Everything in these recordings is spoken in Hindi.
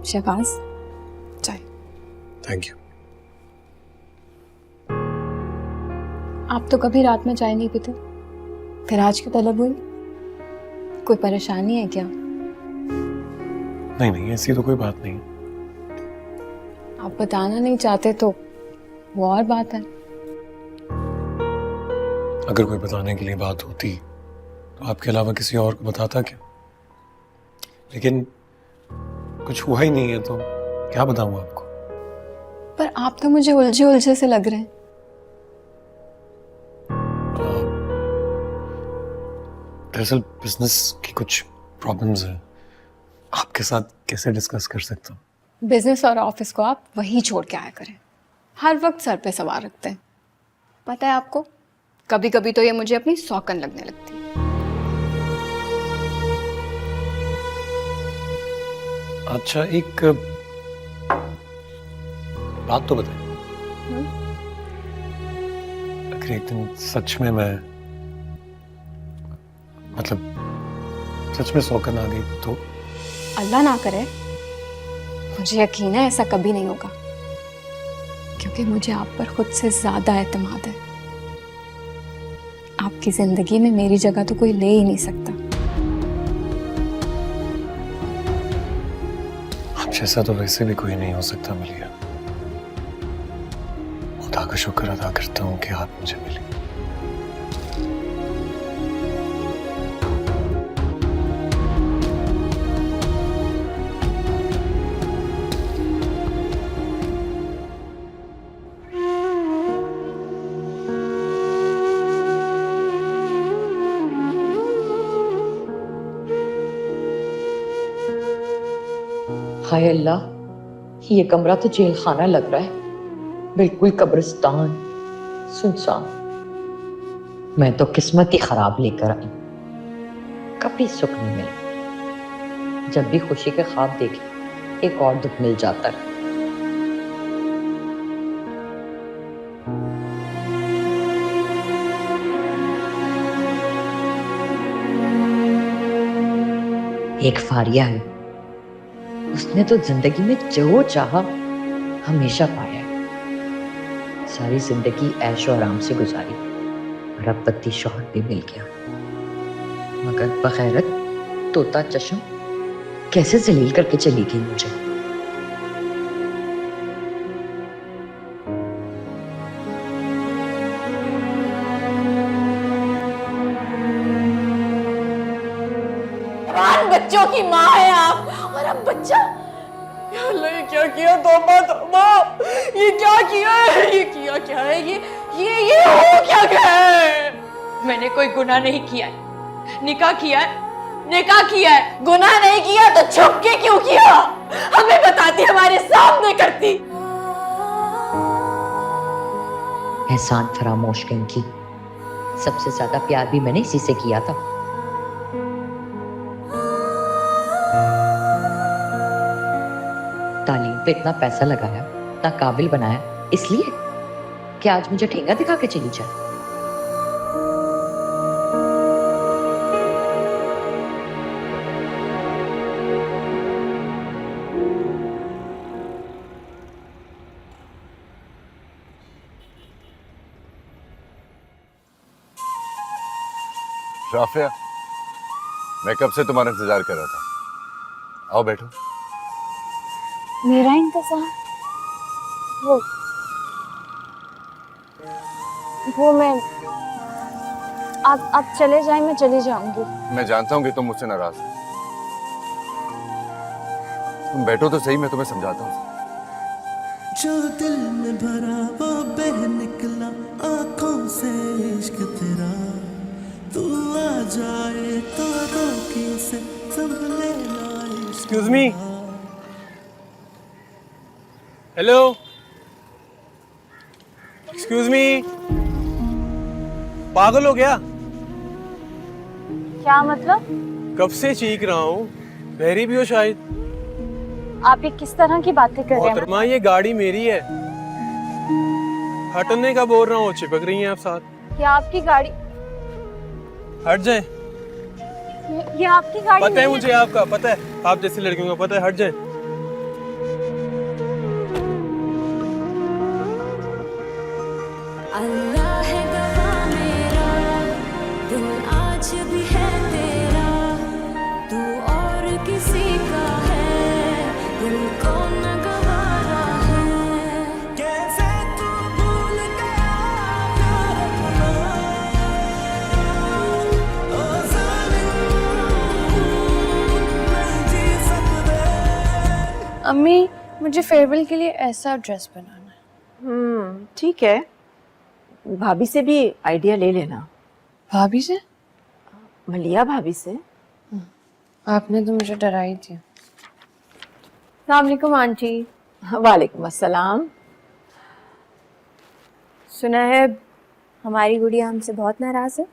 शहबाज, चाय। Thank you. आप तो कभी रात में चाय नहीं पीते, फिर आज की तलब हुई? कोई परेशानी है क्या? नहीं नहीं, ऐसी तो कोई बात नहीं। आप बताना नहीं चाहते तो वो और बात है। अगर कोई बताने के लिए बात होती तो आपके अलावा किसी और को बताता क्या? लेकिन कुछ हुआ ही नहीं है तो क्या बताऊं आपको। पर आप तो मुझे उलझे उलझे से लग रहे हैं। दरअसल बिजनेस की कुछ प्रॉब्लम्स हैं, आपके साथ कैसे डिस्कस कर सकता हूँ? बिजनेस और ऑफिस को आप वहीं छोड़ के आया करें, हर वक्त सर पे सवार रखते हैं। पता है आपको, कभी कभी तो ये मुझे अपनी सौकन लगने लगती है। अच्छा, एक बात तो बताइए। अगर एक दिन सच में मैं मतलब सच में सौकन आ गई तो? अल्लाह ना करे, मुझे यकीन है ऐसा कभी नहीं होगा, क्योंकि मुझे आप पर खुद से ज्यादा एतमाद है। आपकी जिंदगी में मेरी जगह तो कोई ले ही नहीं सकता। आप जैसा तो वैसे भी कोई नहीं हो सकता मिलिया। खुदा का शुक्र अदा करता हूँ कि आप मुझे मिली। हाय अल्लाह, ये कमरा तो जेल खाना लग रहा है, बिल्कुल कब्रिस्तान, सुनसान। मैं तो किस्मत ही खराब लेकर आई, कभी सुख नहीं मिला। जब भी खुशी के ख्वाब देखे एक और दुख मिल जाता है। एक फारिया है, उसने तो जिंदगी में जो चाहा हमेशा पाया है। सारी जिंदगी ऐशो आराम से गुजारी, रब्बती शौहर भी मिल गया, मगर बगैरत तोता चश्म कैसे जलील करके चली गई मुझे। बच्चों की माँ है आप, और अब बच्चा। या अल्लाह, ये क्या किया? तौबा तौबा, ये क्या किया है? ये किया क्या है? ये हो क्या गया है? मैंने कोई गुनाह नहीं किया है, निकाह किया है, निकाह किया है। गुनाह नहीं किया तो छुप के क्यों किया? हमें बताती, हमारे सामने करती। एहसान फरामोश कहीं की, सबसे ज्यादा प्यार भी मैंने इसी से किया था। तालीम पे इतना पैसा लगाया, इतना काबिल बनाया, इसलिए कि आज मुझे ठेंगा दिखा के चली जाए। राफिया, मैं कब से तुम्हारा इंतजार कर रहा था। आओ बैठो। मेरा इंतजार? वो मैं, आप चले जाएं, मैं चली जाऊंगी। मैं जानता हूँ कि तुम मुझसे नाराज हो। तुम बैठो तो सही, मैं तुम्हें समझाता हूँ। जो दिल में भरा वो बह निकला आंखों से इश्क तेरा, तू आ जाए तो रोकी से संभले ना। Excuse me, hello, excuse me. पागल हो गया? क्या मतलब? कब से चीख रहा हूँ, बहरी भी हो शायद। आप ये किस तरह की बातें कर रहे हैं? मोहतरमा, ये गाड़ी मेरी है, हटने का बोल रहा हूँ, चिपक रही हैं आप साथ। ये आपकी गाड़ी? हट जाएं। ये आपकी गाड़ी पता है नहीं मुझे, आपका पता है, आप जैसी लड़कियों का पता है, हट जाएं। अल्लाह है गवाह मेरा, दिल आज भी है तेरा, तू और किसी का है, दिल को न गवारा है। कैसे तू भूल गया प्यार अपना, ओ जालिम नहीं जी सकते। अम्मी मुझे फेयरवेल के लिए ऐसा ड्रेस बनाना है। ठीक है, भाभी से भी आइडिया ले लेना। भाभी से? मलिया भाभी से। आपने तो मुझे डरा ही दिया। अस्सलाम वालेकुम आंटी। वालेकुम अस्सलाम। सुना है हमारी गुड़िया हमसे बहुत नाराज है।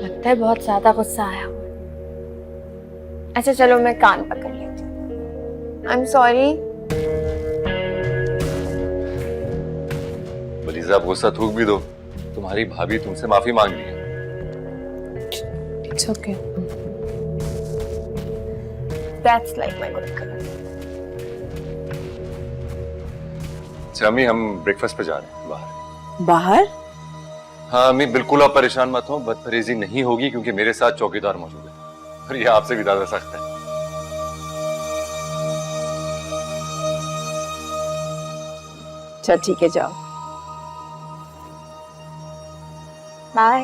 लगता है बहुत ज्यादा गुस्सा आया। अच्छा चलो मैं कान पकड़ लेती हूँ। I am sorry. मरीजा, आप गुस्सा थूक भी दो, तुम्हारी भाभी तुमसे माफी मांग रही है। It's okay. That's like my good girl. अच्छा अम्मी, हम ब्रेकफास्ट पे जा रहे हैं बाहर। बाहर? हाँ अम्मी, बिल्कुल आप परेशान मत हो, बदपरेजी नहीं होगी क्योंकि मेरे साथ चौकीदार मौजूद है और ये आपसे भी ज्यादा सख्त है। चल ठीक है, जाओ। बाय।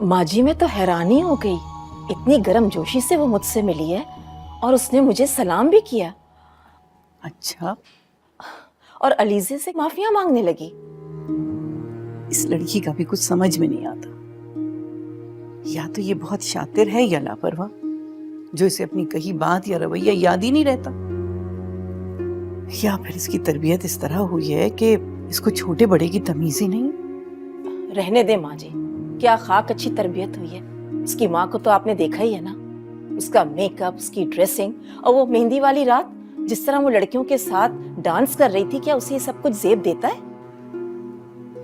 माँ जी, मैं तो हैरानी हो गई, इतनी गर्मजोशी से वो मुझसे मिली है और उसने मुझे सलाम भी किया। अच्छा, और अलीजे से माफिया मांगने लगी। इस लड़की का भी कुछ समझ में नहीं आता। या तो ये बहुत शातिर है या लापरवाह, जो इसे अपनी कही बात या रवैया याद ही नहीं रहता, या फिर इसकी तरबियत इस तरह हुई है कि इसको छोटे बड़े की तमीज ही नहीं। रहने दे माँ जी, क्या खाक अच्छी तरबियत हुई है। उसकी माँ को तो आपने देखा ही है ना, उसका मेकअप, उसकी ड्रेसिंग, और वो मेहंदी वाली रात जिस तरह वो लड़कियों के साथ डांस कर रही थी, क्या उसे ये सब कुछ जेब देता है?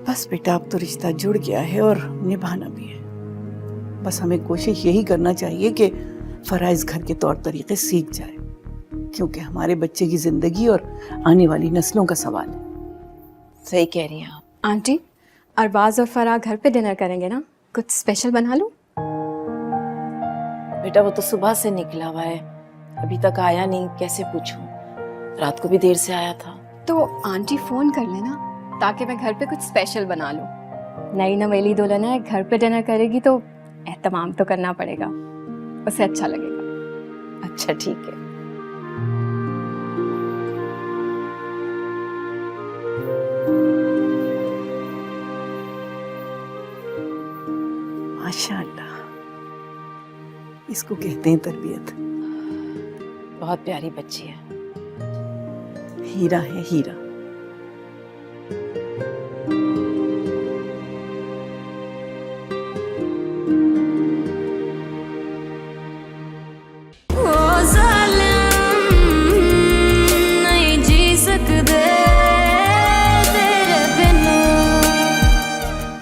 बस बेटा, अब तो रिश्ता जुड़ गया है और निभाना भी है। बस हमें कोशिश यही करना चाहिए कि फराइज घर के तौर तरीके सीख जाए, क्योंकि हमारे बच्चे की जिंदगी और आने वाली नस्लों का सवाल है। सही कह रही हैं आप। आंटी, अरबाज और फराह घर पे डिनर करेंगे ना, कुछ स्पेशल बना लूं? बेटा वो तो सुबह से निकला हुआ है, अभी तक आया नहीं, कैसे पूछूं? रात को भी देर से आया था। तो आंटी फोन कर लेना ताकि मैं घर पे कुछ स्पेशल बना लूं। नई नवेली दुल्हन है, घर पे डिनर करेगी तो एहतमाम तो करना पड़ेगा, उसे अच्छा लगेगा। अच्छा ठीक है। माशाअल्लाह, इसको कहते हैं तरबियत। बहुत प्यारी बच्ची है। हीरा है हीरा।